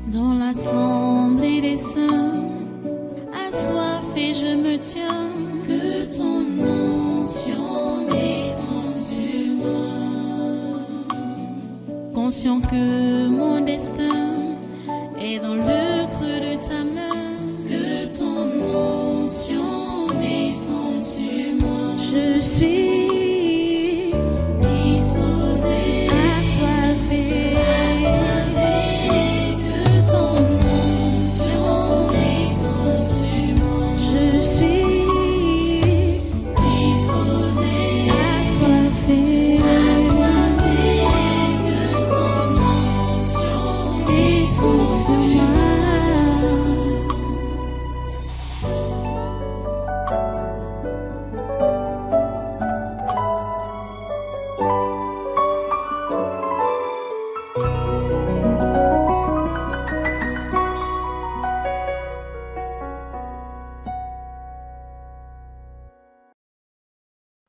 Dans l'assemblée des saints, assoiffé je me tiens, que ton onction descende sur moi. Conscient que mon destin est dans le creux de ta main, que ton onction descende sur moi. Je suis disposé, assoiffé, que ton onction descende sur moi. Je suis disposé, assoiffé, que ton onction descende sur moi.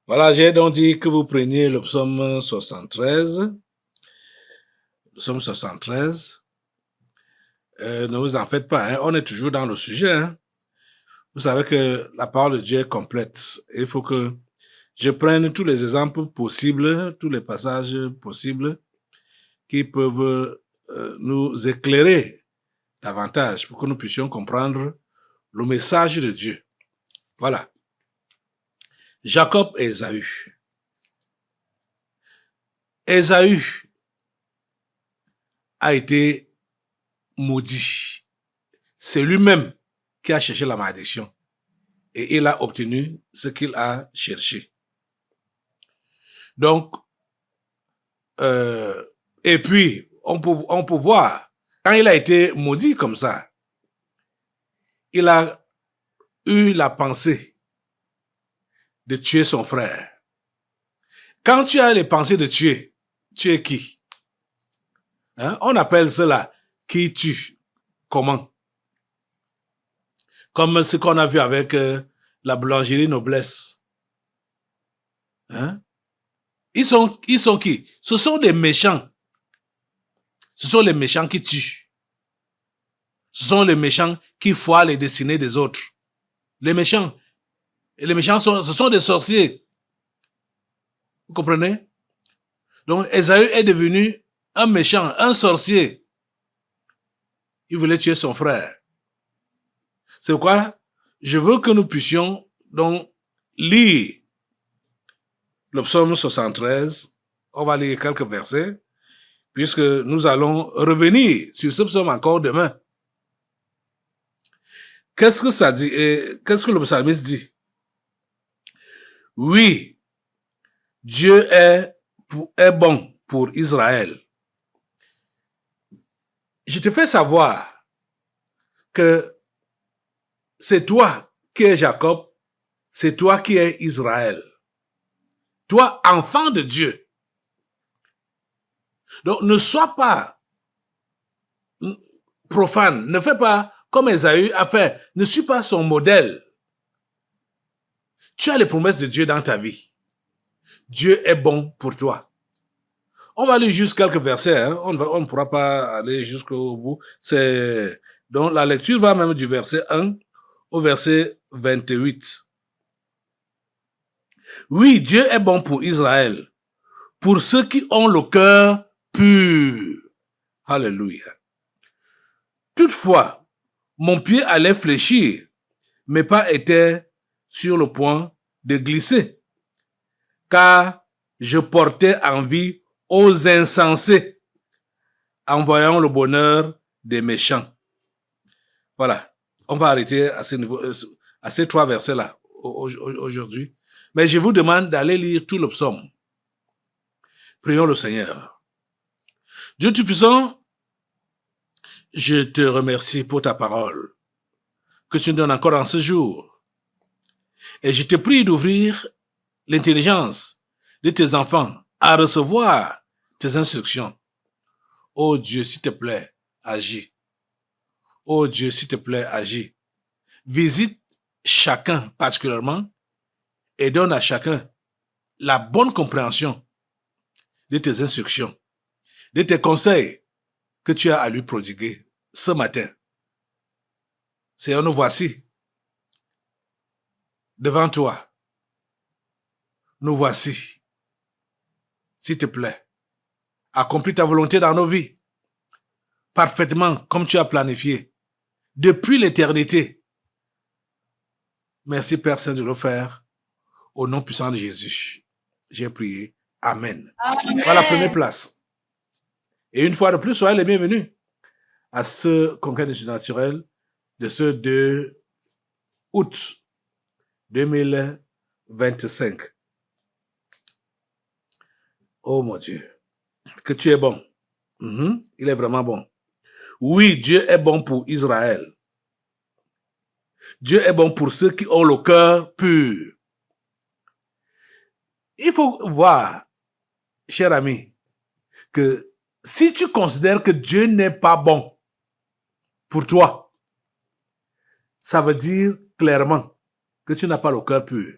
Voilà, j'ai donc dit que vous preniez le psaume 73. Le psaume 73. Ne vous en faites pas, hein, on est toujours dans le sujet. Hein. Vous savez que la parole de Dieu est complète. Il faut que je prenne tous les exemples possibles, tous les passages possibles qui peuvent nous éclairer davantage pour que nous puissions comprendre le message de Dieu. Voilà. Jacob et Ésaü. Ésaü a été maudit. C'est lui-même qui a cherché la malédiction. Et il a obtenu ce qu'il a cherché. Donc, et puis, on peut voir, quand il a été maudit comme ça, il a eu la pensée de tuer son frère. Quand tu as les pensées de tuer, tu es qui? Hein? On appelle cela qui tue. Comment? Comme ce qu'on a vu avec la boulangerie Noblesse. Hein? Ils sont qui? Ce sont des méchants. Ce sont les méchants qui tuent. Ce sont les méchants qui foirent les destinées des autres. Les méchants. Et les méchants, ce sont des sorciers. Vous comprenez? Donc, Ésaü est devenu un méchant, un sorcier. Il voulait tuer son frère. C'est pourquoi je veux que nous puissions donc lire le psaume 73. On va lire quelques versets, puisque nous allons revenir sur ce psaume encore demain. Qu'est-ce que ça dit? Qu'est-ce que le psalmiste dit? Oui, Dieu est bon pour Israël. Je te fais savoir que c'est toi qui es Jacob, c'est toi qui es Israël. Toi, enfant de Dieu. Donc, ne sois pas profane, ne fais pas comme Ésaü a fait, ne suis pas son modèle. Tu as les promesses de Dieu dans ta vie. Dieu est bon pour toi. On va lire juste quelques versets, hein. On ne pourra pas aller jusqu'au bout. Donc la lecture va même du verset 1 au verset 28. Oui, Dieu est bon pour Israël, pour ceux qui ont le cœur pur. Alléluia. Toutefois, mon pied allait fléchir, mes pas étaient sur le point de glisser, car je portais envie aux insensés, en voyant le bonheur des méchants. Voilà, on va arrêter à ces trois versets-là aujourd'hui. Mais je vous demande d'aller lire tout le psaume. Prions le Seigneur. Dieu Tout-Puissant, je te remercie pour ta parole que tu nous donnes encore en ce jour. Et je te prie d'ouvrir l'intelligence de tes enfants à recevoir tes instructions. Oh Dieu, s'il te plaît, agis. Oh Dieu, s'il te plaît, agis. Visite chacun particulièrement et donne à chacun la bonne compréhension de tes instructions, de tes conseils que tu as à lui prodiguer ce matin. Seigneur, nous voici devant toi. Nous voici. S'il te plaît, accomplis ta volonté dans nos vies, parfaitement comme tu as planifié, depuis l'éternité. Merci Père Saint de le faire, au nom puissant de Jésus. J'ai prié. Amen. Voilà, première place. Et une fois de plus, soyez les bienvenus à ce congrès du surnaturel de ce 2 août 2025. Oh mon Dieu, que tu es bon. Il est vraiment bon. Oui, Dieu est bon pour Israël. Dieu est bon pour ceux qui ont le cœur pur. Il faut voir, cher ami, que si tu considères que Dieu n'est pas bon pour toi, ça veut dire clairement que tu n'as pas le cœur pur.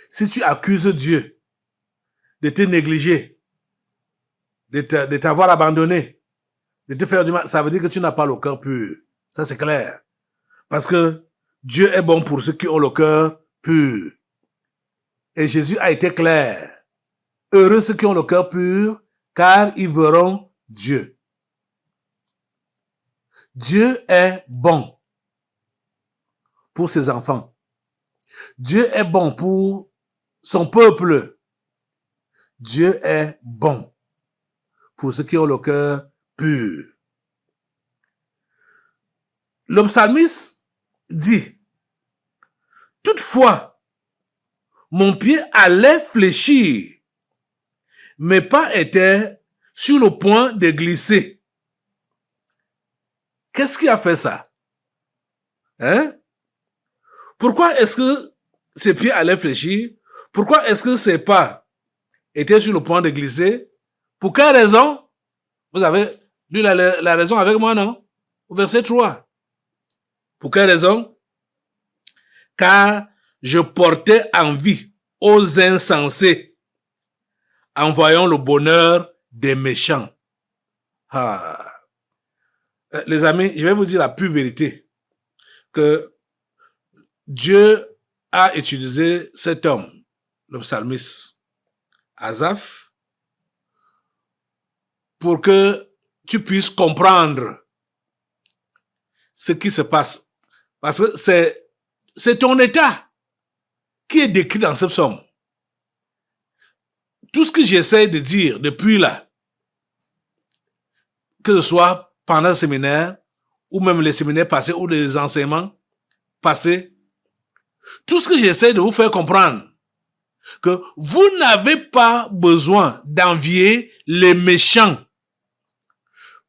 Si tu accuses Dieu de te négliger, de t'avoir abandonné, de te faire du mal, ça veut dire que tu n'as pas le cœur pur. Ça, c'est clair. Parce que Dieu est bon pour ceux qui ont le cœur pur. Et Jésus a été clair. Heureux ceux qui ont le cœur pur, car ils verront Dieu. Dieu est bon pour ses enfants. Dieu est bon pour son peuple. Dieu est bon pour ceux qui ont le cœur pur. Le psalmiste dit, toutefois, mon pied allait fléchir, mes pas étaient sur le point de glisser. Qu'est-ce qui a fait ça? Pourquoi est-ce que ses pieds allaient fléchir? Pourquoi est-ce que ses pas étaient sur le point de glisser? Pour quelle raison? Vous avez lu la raison avec moi, non? Au verset 3. Pour quelle raison? Car je portais envie aux insensés en voyant le bonheur des méchants. Les amis, je vais vous dire la pure vérité, que Dieu a utilisé cet homme, le psalmiste Asaph, pour que tu puisses comprendre ce qui se passe. Parce que c'est ton état qui est décrit dans ce psaume. Tout ce que j'essaie de dire depuis là, que ce soit pendant le séminaire, ou même les séminaires passés, ou les enseignements passés, tout ce que j'essaie de vous faire comprendre, que vous n'avez pas besoin d'envier les méchants.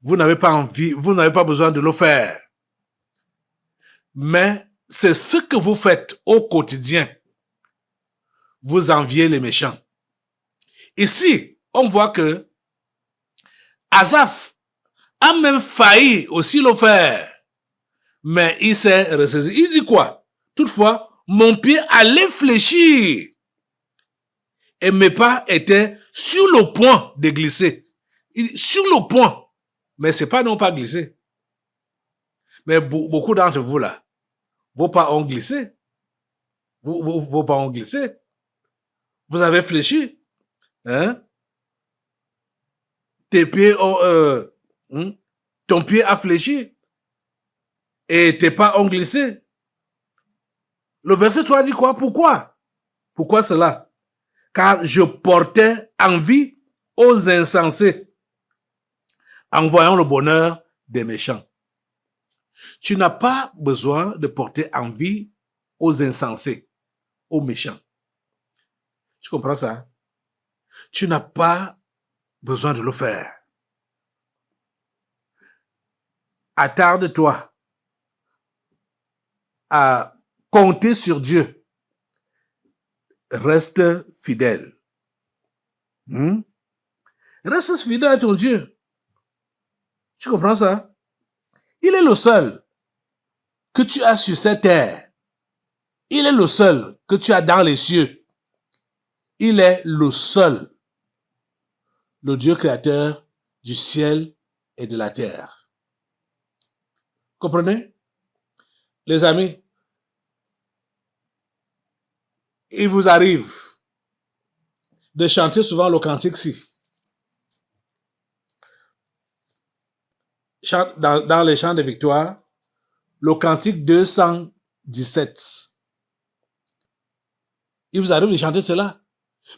Vous n'avez pas besoin de le faire. Mais c'est ce que vous faites au quotidien. Vous enviez les méchants. Ici, on voit que Asaph a même failli aussi le faire. Mais il s'est ressaisi. Il dit quoi? Toutefois, mon pied allait fléchir. Et mes pas étaient sur le point de glisser. Sur le point. Mais c'est pas non pas glisser. Mais beaucoup d'entre vous là, vos pas ont glissé. Vos pas ont glissé. Vous avez fléchi. Tes pieds ont, ton pied a fléchi. Et tes pas ont glissé. Le verset 3 dit quoi? Pourquoi? Pourquoi cela? Car je portais envie aux insensés en voyant le bonheur des méchants. Tu n'as pas besoin de porter envie aux insensés, aux méchants. Tu comprends ça? Tu n'as pas besoin de le faire. Attarde-toi à compter sur Dieu. Reste fidèle. Reste fidèle à ton Dieu. Tu comprends ça? Il est le seul que tu as sur cette terre. Il est le seul que tu as dans les cieux. Il est le seul, le Dieu créateur du ciel et de la terre. Comprenez? Les amis, il vous arrive de chanter souvent le cantique-ci. Dans les chants de victoire, le cantique 217. Il vous arrive de chanter cela.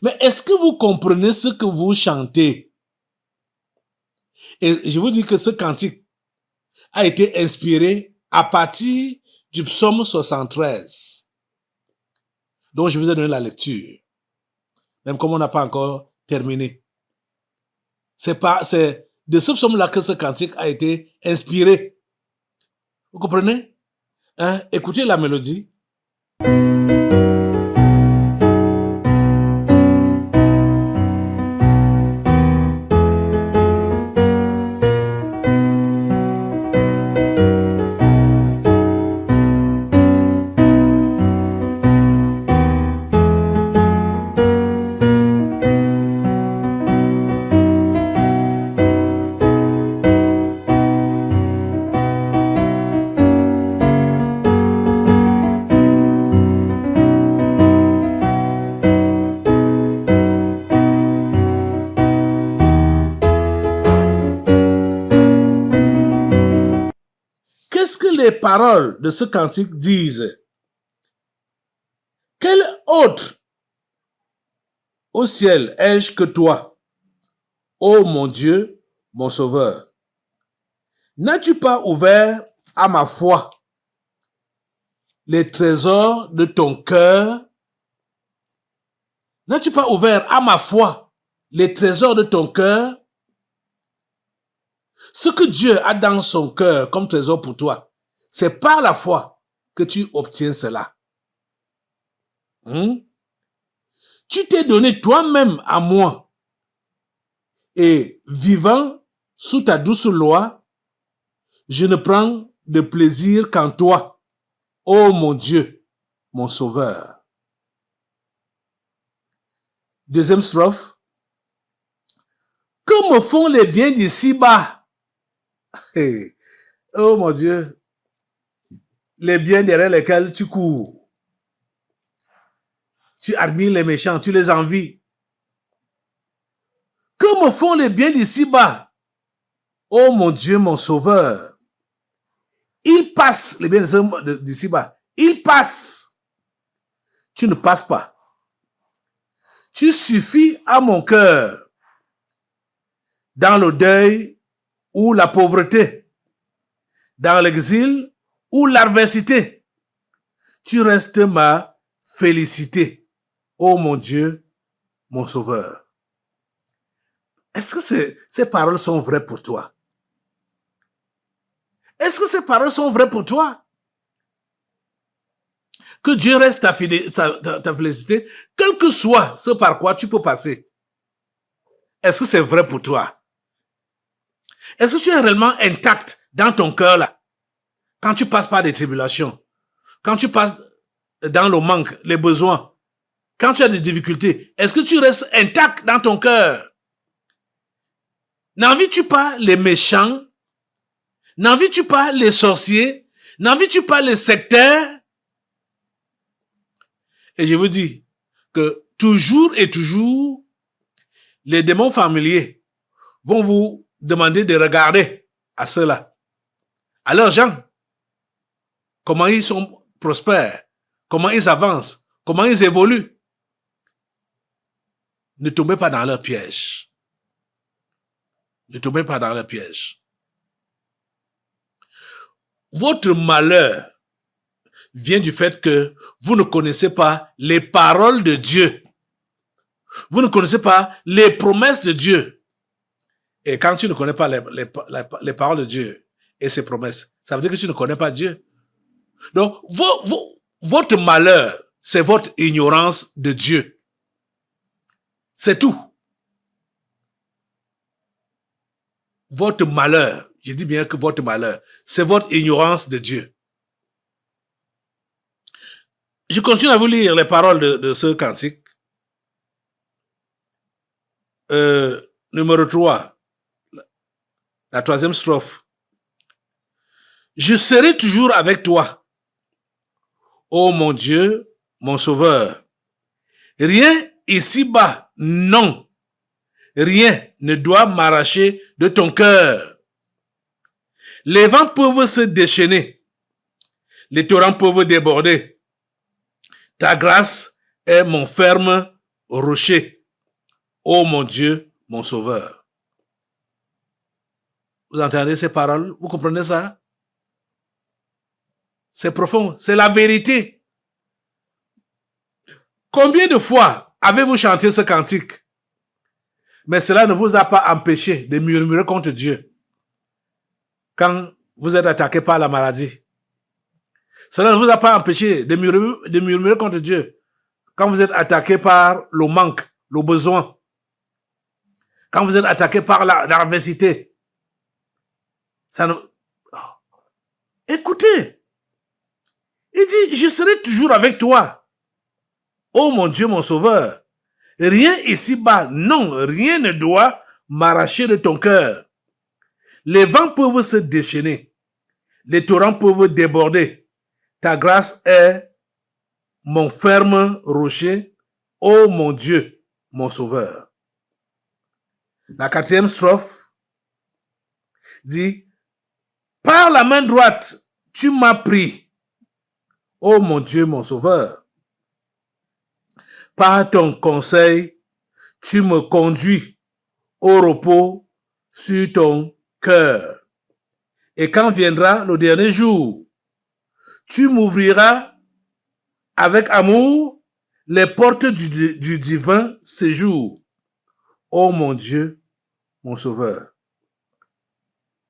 Mais est-ce que vous comprenez ce que vous chantez? Et je vous dis que ce cantique a été inspiré à partir du psaume 73, dont je vous ai donné la lecture, même comme on n'a pas encore terminé. C'est de ce psaume-là que ce cantique a été inspiré. Vous comprenez? Hein? Écoutez la mélodie. Qu'est-ce que les paroles de ce cantique disent? Quel autre au ciel ai-je que toi, ô mon Dieu, mon Sauveur? N'as-tu pas ouvert à ma foi les trésors de ton cœur? N'as-tu pas ouvert à ma foi les trésors de ton cœur? Ce que Dieu a dans son cœur comme trésor pour toi, c'est par la foi que tu obtiens cela. Tu t'es donné toi-même à moi et vivant sous ta douce loi, je ne prends de plaisir qu'en toi, ô mon Dieu, mon Sauveur. Deuxième strophe. Que me font les biens d'ici-bas? Hey. Oh mon Dieu, les biens derrière lesquels tu cours. Tu admires les méchants, tu les envies. Que me font les biens d'ici-bas? Oh mon Dieu, mon Sauveur. Ils passent, les biens d'ici-bas. Ils passent. Tu ne passes pas. Tu suffis à mon cœur. Dans le deuil ou la pauvreté. Dans l'exil ou l'adversité. Tu restes ma félicité. Oh mon Dieu, mon Sauveur. Est-ce que ces paroles sont vraies pour toi? Est-ce que ces paroles sont vraies pour toi? Que Dieu reste ta félicité, quel que soit ce par quoi tu peux passer. Est-ce que c'est vrai pour toi? Est-ce que tu es réellement intact dans ton cœur là? Quand tu passes par des tribulations, quand tu passes dans le manque, les besoins, quand tu as des difficultés, est-ce que tu restes intact dans ton cœur? N'envies-tu pas les méchants? N'envies-tu pas les sorciers? N'envies-tu pas les sectaires? Et je vous dis que toujours et toujours, les démons familiers vont vous demander de regarder à ceux-là, à leurs gens, comment ils sont prospères, comment ils avancent, comment ils évoluent. Ne tombez pas dans leur piège. Ne tombez pas dans leur piège. Votre malheur vient du fait que vous ne connaissez pas les paroles de Dieu. Vous ne connaissez pas les promesses de Dieu. Et quand tu ne connais pas les paroles de Dieu et ses promesses, ça veut dire que tu ne connais pas Dieu. Donc, votre malheur, c'est votre ignorance de Dieu. C'est tout. Votre malheur, je dis bien que votre malheur, c'est votre ignorance de Dieu. Je continue à vous lire les paroles de ce cantique. Numéro 3. La troisième strophe. Je serai toujours avec toi, ô mon Dieu, mon Sauveur. Rien ici-bas, non, rien ne doit m'arracher de ton cœur. Les vents peuvent se déchaîner, les torrents peuvent déborder. Ta grâce est mon ferme rocher, ô mon Dieu, mon Sauveur. Vous entendez ces paroles? Vous comprenez ça? C'est profond, c'est la vérité. Combien de fois avez-vous chanté ce cantique? Mais cela ne vous a pas empêché de murmurer contre Dieu quand vous êtes attaqué par la maladie. Cela ne vous a pas empêché de murmurer contre Dieu quand vous êtes attaqué par le manque, le besoin, quand vous êtes attaqué par l'adversité. Ça ne... Écoutez, il dit, je serai toujours avec toi, ô mon Dieu, mon Sauveur. Rien ici-bas, non, rien ne doit m'arracher de ton cœur. Les vents peuvent se déchaîner, les torrents peuvent déborder. Ta grâce est mon ferme rocher, ô mon Dieu, mon Sauveur. La quatrième strophe dit, par la main droite, tu m'as pris, ô mon Dieu, mon Sauveur. Par ton conseil, tu me conduis au repos sur ton cœur. Et quand viendra le dernier jour, tu m'ouvriras avec amour les portes du divin séjour. Ô mon Dieu, mon Sauveur.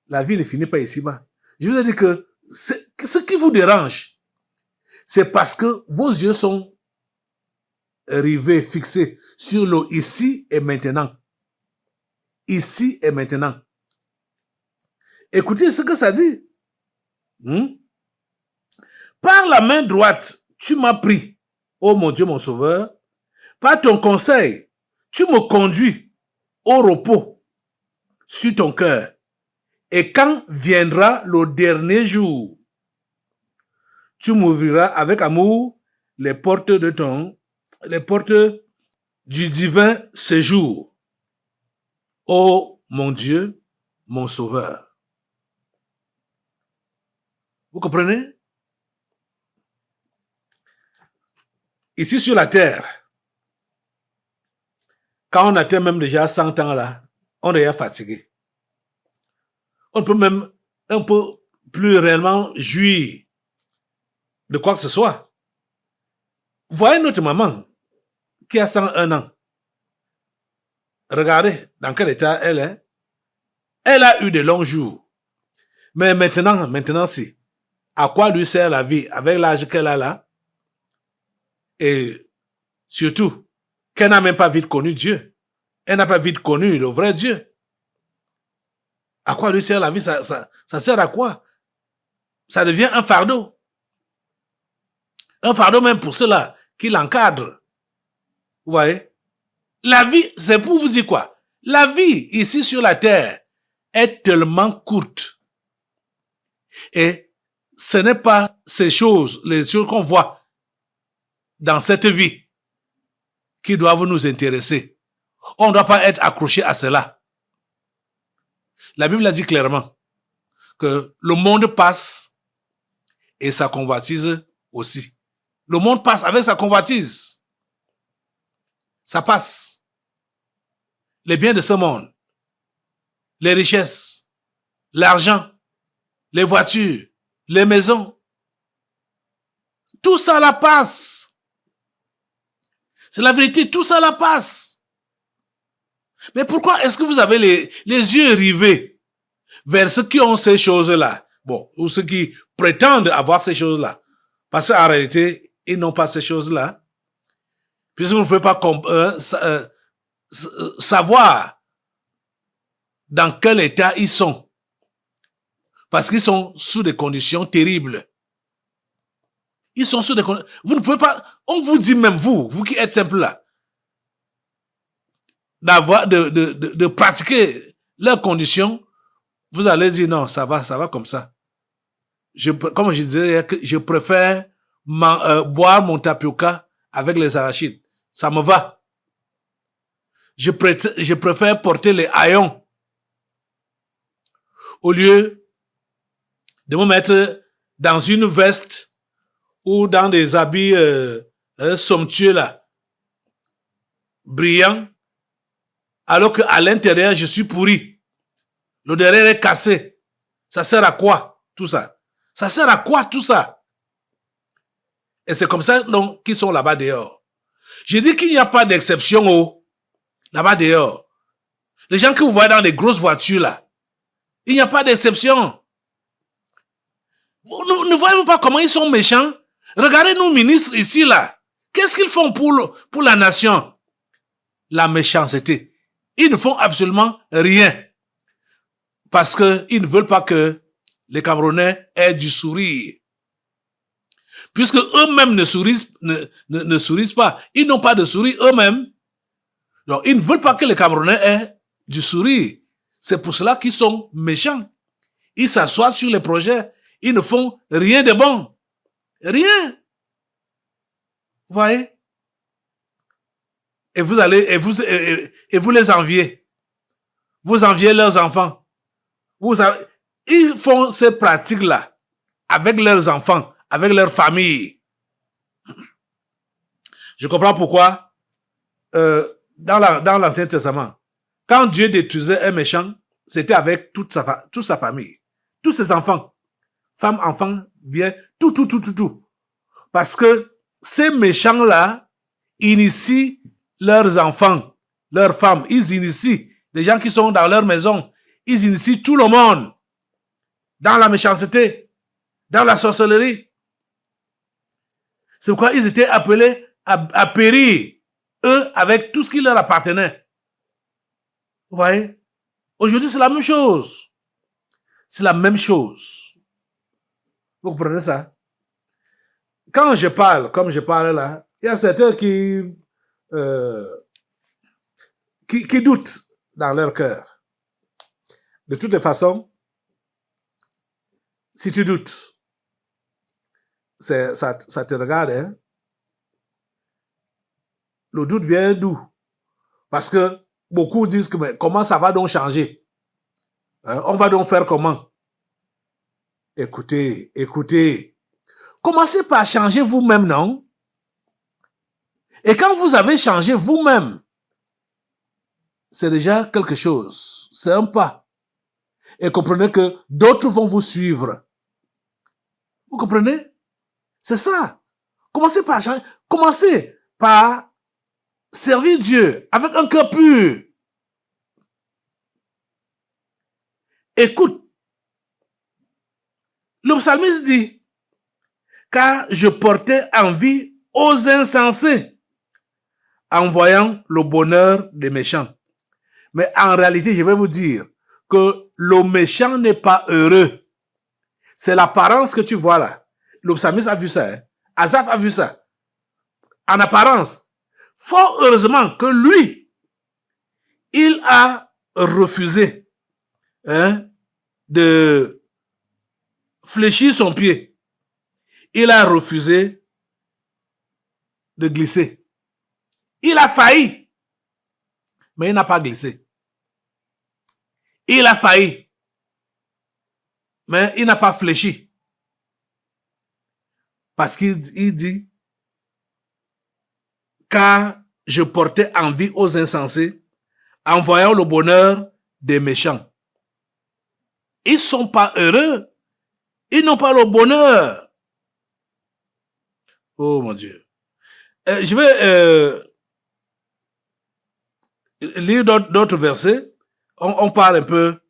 La vie ne finit pas ici-bas. Je vous ai dit que ce qui vous dérange, c'est parce que vos yeux sont rivés, fixés sur le ici et maintenant. Ici et maintenant. Écoutez ce que ça dit. Par la main droite, tu m'as pris, ô mon Dieu, mon Sauveur. Par ton conseil, tu me conduis au repos sur ton cœur. Et quand viendra le dernier jour, tu m'ouvriras avec amour les portes du divin séjour. Ô mon Dieu, mon Sauveur. Vous comprenez? Ici sur la terre, quand on atteint même déjà 100 ans là, on est déjà fatigué. On peut même un peu plus réellement jouir de quoi que ce soit. Voyez notre maman qui a 101 ans. Regardez dans quel état elle est. Elle a eu de longs jours. Mais maintenant si. À quoi lui sert la vie avec l'âge qu'elle a là? Et surtout, qu'elle n'a même pas vite connu Dieu. Elle n'a pas vite connu le vrai Dieu. À quoi lui sert la vie? Ça sert à quoi? Ça devient un fardeau. Un fardeau même pour ceux-là qui l'encadrent. Vous voyez? La vie, c'est pour vous dire quoi? La vie ici sur la terre est tellement courte. Et ce n'est pas les choses qu'on voit dans cette vie qui doivent nous intéresser. On ne doit pas être accroché à cela. La Bible a dit clairement que le monde passe et sa convoitise aussi. Le monde passe avec sa convoitise. Ça passe. Les biens de ce monde, les richesses, l'argent, les voitures, les maisons, tout ça la passe. C'est la vérité, tout ça la passe. Mais pourquoi est-ce que vous avez les yeux rivés vers ceux qui ont ces choses-là? Bon, ou ceux qui prétendent avoir ces choses-là. Parce qu'en réalité, ils n'ont pas ces choses-là. Puisque vous ne pouvez pas savoir dans quel état ils sont. Parce qu'ils sont sous des conditions terribles. Ils sont sous des conditions... Vous ne pouvez pas... On vous dit même, vous qui êtes simple là, de pratiquer leurs conditions, vous allez dire non, ça va comme ça. Comme je disais, je préfère boire mon tapioca avec les arachides. Ça me va. Je préfère porter les haillons au lieu de me mettre dans une veste ou dans des habits somptueux là, brillants, alors qu'à l'intérieur, je suis pourri. Le derrière est cassé. Ça sert à quoi, tout ça? Ça sert à quoi, tout ça? Et c'est comme ça, donc, qu'ils sont là-bas dehors. Je dis qu'il n'y a pas d'exception, là-bas dehors. Les gens que vous voyez dans les grosses voitures, là, il n'y a pas d'exception. Ne voyez-vous pas comment ils sont méchants? Regardez nos ministres ici, là. Qu'est-ce qu'ils font pour la nation? La méchanceté. Ils ne font absolument rien. Parce qu'ils ne veulent pas que les Camerounais aient du sourire. Puisque eux-mêmes ne sourient pas. Ils n'ont pas de sourire eux-mêmes. Donc, ils ne veulent pas que les Camerounais aient du sourire. C'est pour cela qu'ils sont méchants. Ils s'assoient sur les projets. Ils ne font rien de bon. Rien. Vous voyez? Et vous les enviez. Vous enviez leurs enfants. Ils font ces pratiques-là avec leurs enfants, avec leur famille. Je comprends pourquoi dans l'Ancien Testament, quand Dieu détruisait un méchant, c'était avec toute sa famille, tous ses enfants, femmes, enfants, bien, tout. Parce que ces méchants-là initient leurs enfants, leurs femmes, ils initient les gens qui sont dans leur maison, ils initient tout le monde dans la méchanceté, dans la sorcellerie. C'est pourquoi ils étaient appelés à périr, eux, avec tout ce qui leur appartenait. Vous voyez? Aujourd'hui, c'est la même chose. C'est la même chose. Vous comprenez ça? Quand je parle, comme je parle là, il y a certains qui doutent dans leur cœur. De toutes les façons, si tu doutes, ça te regarde, hein? Le doute vient d'où? Parce que beaucoup disent que mais comment ça va donc changer? Hein? On va donc faire comment? Écoutez. Commencez par changer vous-même, non? Et quand vous avez changé vous-même, c'est déjà quelque chose. C'est un pas. Et comprenez que d'autres vont vous suivre. Vous comprenez? C'est ça. Commencez par changer. Commencez par servir Dieu avec un cœur pur. Écoute. Le psalmiste dit, car je portais envie aux insensés en voyant le bonheur des méchants. Mais en réalité, je vais vous dire que le méchant n'est pas heureux. C'est l'apparence que tu vois là. Le psalmiste a vu ça. Hein? Asaph a vu ça. En apparence. Fort heureusement que lui, il a refusé de fléchir son pied. Il a refusé de glisser. Il a failli, mais il n'a pas glissé. Il a failli, mais il n'a pas fléchi. Parce qu'il dit, car je portais envie aux insensés en voyant le bonheur des méchants. Ils ne sont pas heureux. Ils n'ont pas le bonheur. Oh mon Dieu. Je vais lire d'autres versets. On parle un peu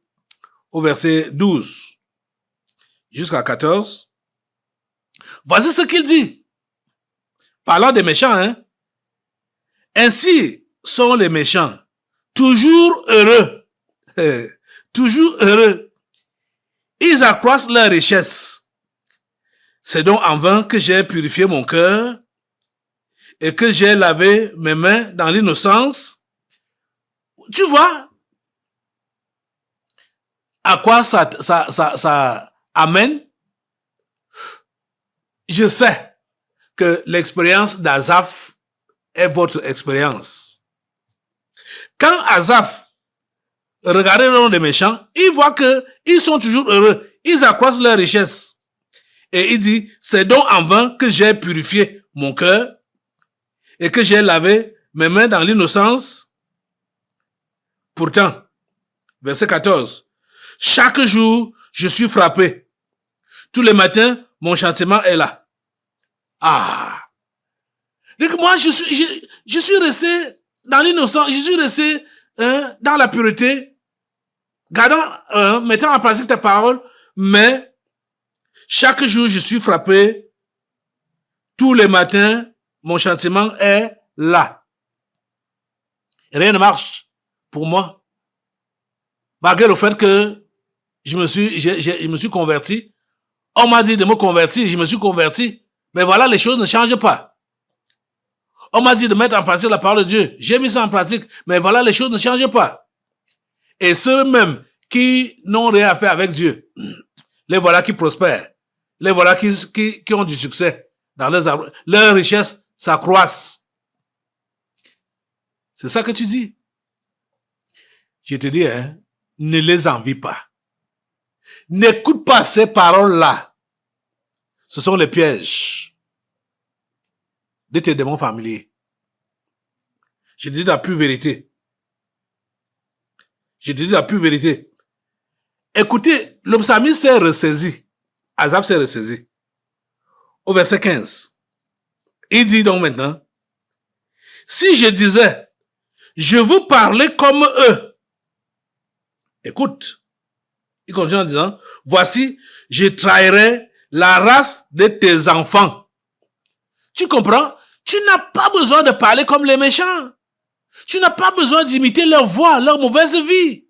au verset 12 jusqu'à 14. Voici ce qu'il dit. Parlant des méchants, hein. Ainsi sont les méchants, toujours heureux. Toujours heureux. Ils accroissent leur richesse. C'est donc en vain que j'ai purifié mon cœur et que j'ai lavé mes mains dans l'innocence. Tu vois, à quoi ça amène? Je sais que l'expérience d'Azaph est votre expérience. Quand Azaph regardait le nom des méchants, il voit que ils sont toujours heureux. Ils accroissent leur richesse. Et il dit, c'est donc en vain que j'ai purifié mon cœur et que j'ai lavé mes mains dans l'innocence. Pourtant, verset 14, chaque jour, je suis frappé. Tous les matins, mon châtiment est là. Ah! Donc moi, je suis resté dans l'innocence, je suis resté dans la pureté, gardant, mettant en pratique tes paroles, mais chaque jour, je suis frappé. Tous les matins, mon châtiment est là. Rien ne marche pour moi. Malgré le fait que je me suis converti. On m'a dit de me convertir, je me suis converti. Mais voilà, les choses ne changent pas. On m'a dit de mettre en pratique la parole de Dieu. J'ai mis ça en pratique, mais voilà, les choses ne changent pas. Et ceux-mêmes qui n'ont rien à faire avec Dieu, les voilà qui prospèrent. Les voilà qui ont du succès dans leurs richesses s'accroissent. C'est ça que tu dis. Je te dis, ne les envie pas. N'écoute pas ces paroles-là. Ce sont les pièges de tes démons familiers. Je te dis la pure vérité. Je te dis la pure vérité. Écoutez, le psalmiste s'est ressaisi. Azaph s'est ressaisi. Au verset 15. Il dit donc maintenant, si je disais, je vous parlais comme eux. Écoute. Il continue en disant, voici, je trahirai la race de tes enfants. Tu comprends? Tu n'as pas besoin de parler comme les méchants. Tu n'as pas besoin d'imiter leur voix, leur mauvaise vie.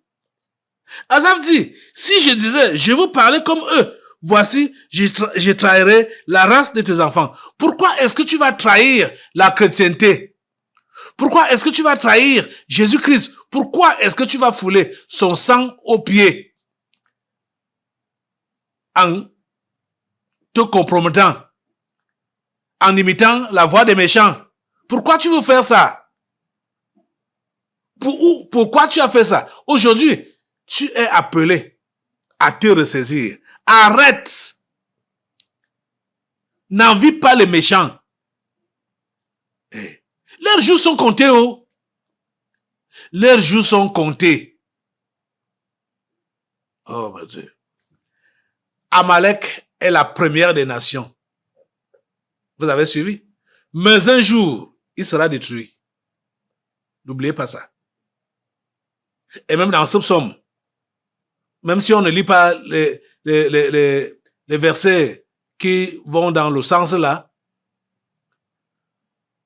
Azaph dit, si je disais, je vous parlais comme eux, voici, je trahirai la race de tes enfants. Pourquoi est-ce que tu vas trahir la chrétienté? Pourquoi est-ce que tu vas trahir Jésus-Christ? Pourquoi est-ce que tu vas fouler son sang aux pieds? En te compromettant, en imitant la voix des méchants. Pourquoi tu veux faire ça? Pourquoi tu as fait ça? Aujourd'hui, tu es appelé à te ressaisir. Arrête. N'envie pas les méchants. Leurs jours sont comptés, oh. Leurs jours sont comptés. Oh mon Dieu. Amalek est la première des nations. Vous avez suivi? Mais un jour, il sera détruit. N'oubliez pas ça. Et même dans ce psaume, même si on ne lit pas les versets qui vont dans le sens là,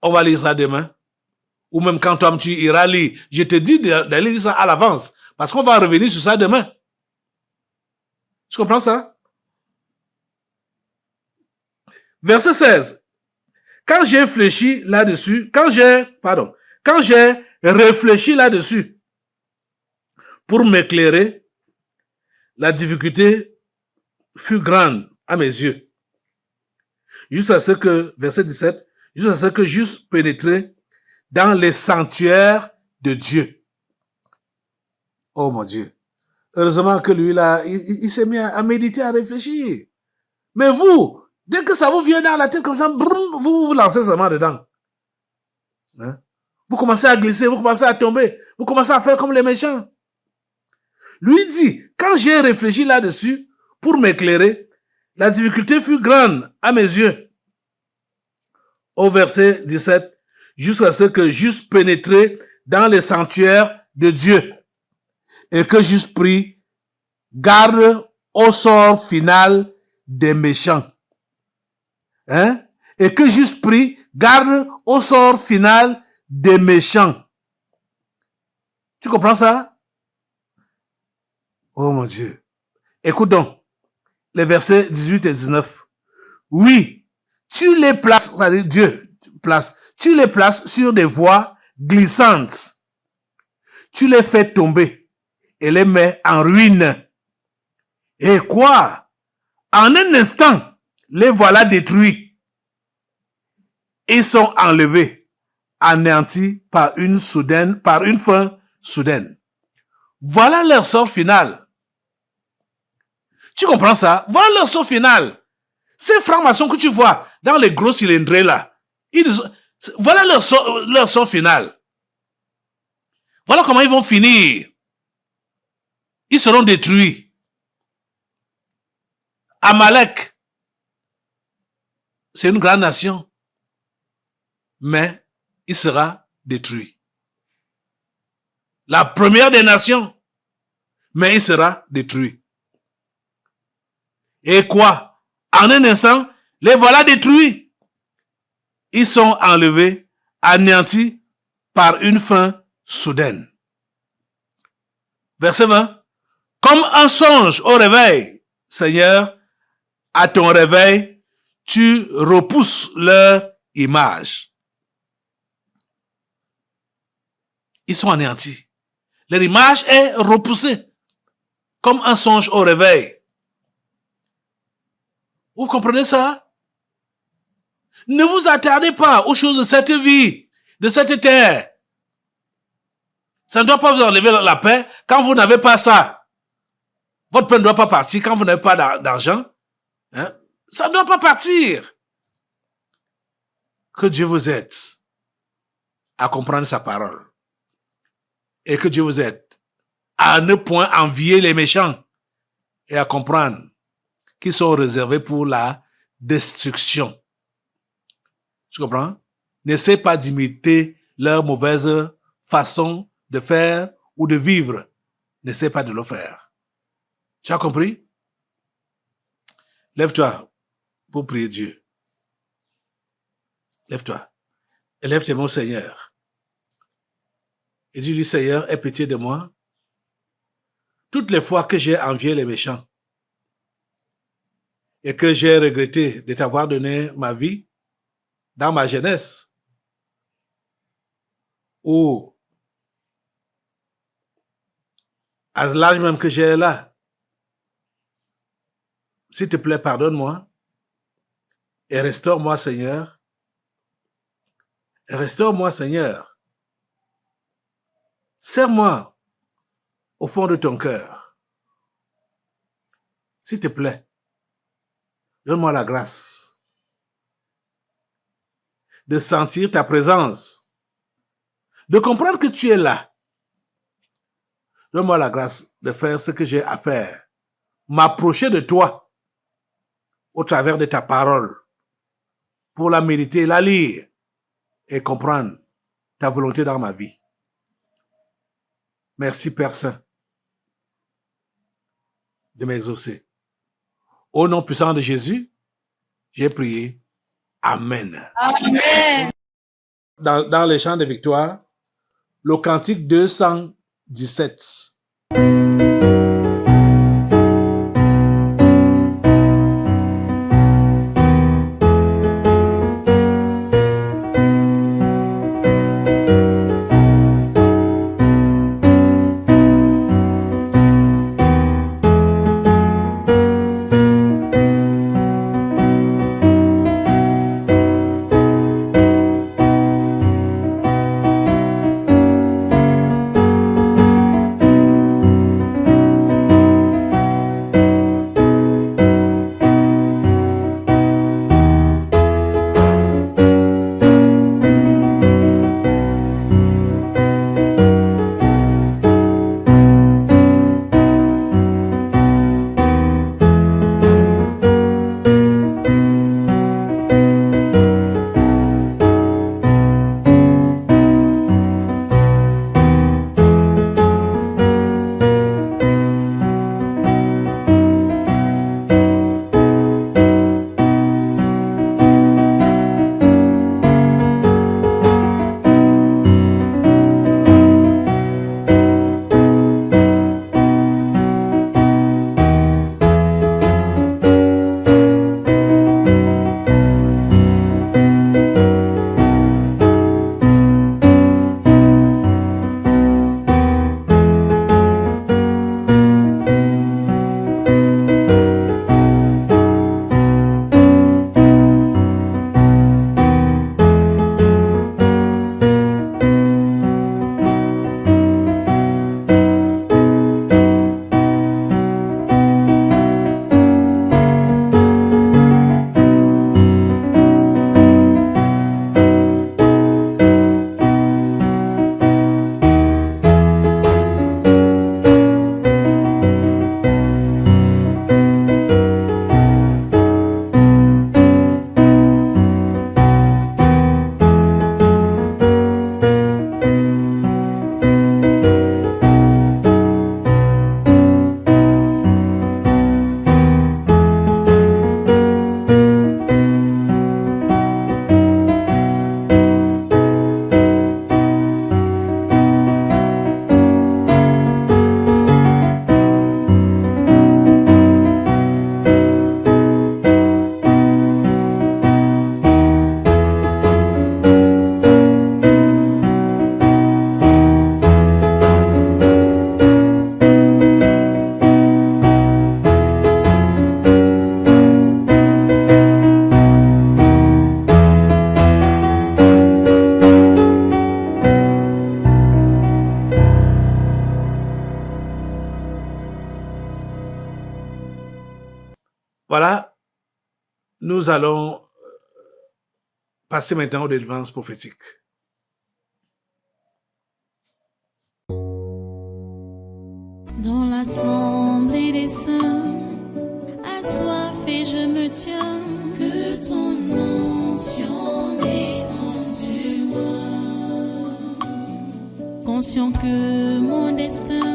on va lire ça demain. Ou même quand toi tu iras lire, je te dis d'aller lire ça à l'avance, parce qu'on va revenir sur ça demain. Tu comprends ça? Verset 16. Quand j'ai réfléchi là-dessus, quand j'ai réfléchi là-dessus, pour m'éclairer, la difficulté fut grande à mes yeux. Jusqu'à ce que, verset 17, jusqu'à ce que j'eusse pénétré dans les sanctuaires de Dieu. Oh mon Dieu. Heureusement que lui là, il s'est mis à méditer, à réfléchir. Mais vous, dès que ça vous vient dans la tête comme ça, brum, vous lancez seulement dedans. Hein? Vous commencez à glisser, vous commencez à tomber, vous commencez à faire comme les méchants. Lui dit, quand j'ai réfléchi là-dessus, pour m'éclairer, la difficulté fut grande à mes yeux. Au verset 17, jusqu'à ce que j'eusse pénétré dans les sanctuaires de Dieu et que j'eusse pris garde au sort final des méchants. Hein? Et que j'eusse pris garde au sort final des méchants. Tu comprends ça? Oh mon Dieu. Écoute donc les versets 18 et 19. Oui, tu les places, c'est-à-dire Dieu place, tu les places sur des voies glissantes. Tu les fais tomber et les mets en ruine. Et quoi? En un instant, les voilà détruits. Ils sont enlevés, anéantis par une fin soudaine. Voilà leur sort final. Tu comprends ça? Voilà leur sort final. Ces francs-maçons que tu vois dans les gros cylindrés là, voilà leur sort final. Voilà comment ils vont finir. Ils seront détruits. Amalek, c'est une grande nation, mais il sera détruit. La première des nations, mais il sera détruit. Et quoi? En un instant, les voilà détruits. Ils sont enlevés, anéantis par une fin soudaine. Verset 20. Comme un songe au réveil, Seigneur, à ton réveil, tu repousses leur image. Ils sont anéantis. Leur image est repoussée. Comme un songe au réveil. Vous comprenez ça? Ne vous attardez pas aux choses de cette vie, de cette terre. Ça ne doit pas vous enlever la paix quand vous n'avez pas ça. Votre paix ne doit pas partir quand vous n'avez pas d'argent. Hein? Ça ne doit pas partir. Que Dieu vous aide à comprendre sa parole. Et que Dieu vous aide à ne point envier les méchants et à comprendre qu'ils sont réservés pour la destruction. Tu comprends? N'essaie pas d'imiter leur mauvaise façon de faire ou de vivre. N'essaie pas de le faire. Tu as compris? Lève-toi pour prier Dieu. Lève-toi. Et lève tes mains au Seigneur. Et dis-lui, Seigneur, aie pitié de moi. Toutes les fois que j'ai envié les méchants et que j'ai regretté de t'avoir donné ma vie dans ma jeunesse, ou à l'âge même que j'ai là, s'il te plaît, pardonne-moi et restaure-moi, Seigneur. Et restaure-moi, Seigneur. Serre-moi au fond de ton cœur. S'il te plaît, donne-moi la grâce de sentir ta présence, de comprendre que tu es là. Donne-moi la grâce de faire ce que j'ai à faire, m'approcher de toi au travers de ta parole, pour la méditer, la lire et comprendre ta volonté dans ma vie. Merci, Père Saint, de m'exaucer. Au nom puissant de Jésus, j'ai prié. Amen. Amen. Dans les chants de victoire, le cantique 217. Voilà, nous allons passer maintenant aux délivrances prophétiques. Dans l'assemblée des saints, assoiffé je me tiens, que ton onction descende sur moi. Conscient que mon destin